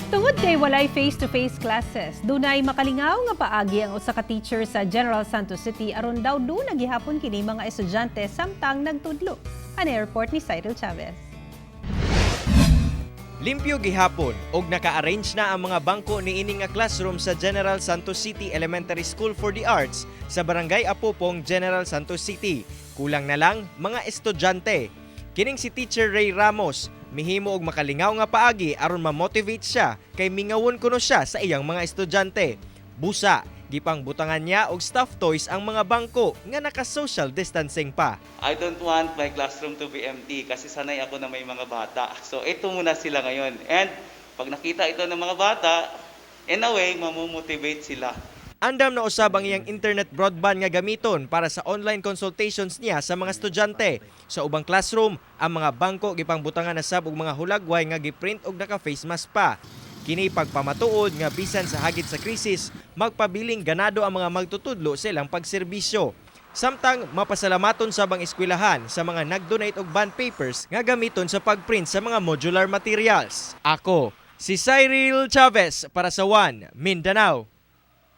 Tungod kay walay face-to-face classes, dunay makalingaw nga paagi ang usa ka teacher sa General Santos City aron daw nagihapon kini mga estudyante samtang nagtudlo. Ani report ni Cyril Chavez. Limpyo gihapon og naka-arrange na ang mga bangko niini nga classroom sa General Santos City Elementary School for the Arts sa Barangay Apupong, General Santos City. Kulang na lang mga estudyante. Kining si Teacher Ray Ramos mihimo og makalingaw nga paagi aron ma-motivate siya kay mingawon kuno siya sa iyang mga estudyante. Busa, gipang butangan niya og stuffed toys ang mga bangko nga naka-social distancing pa. I don't want my classroom to be empty kasi sanay ako na may mga bata. So ito muna sila ngayon. And pag nakita ito ng mga bata, in a way, mamomotivate sila. Andam na usab ang iyang internet broadband nga gamiton para sa online consultations niya sa mga estudyante. Sa ubang classroom, ang mga bangko gipangbutangan na sab og mga hulagway nga giprint og naka-face mask pa. Kini pagpamatuod nga bisan sa hagit sa krisis, magpabiling ganado ang mga magtutudlo sa ilang pagserbisyo. Samtang mapasalamaton sa bang eskwelahan sa mga nag-donate og bond papers nga gamiton sa pagprint sa mga modular materials. Ako, si Cyril Chavez para sa One Mindanao.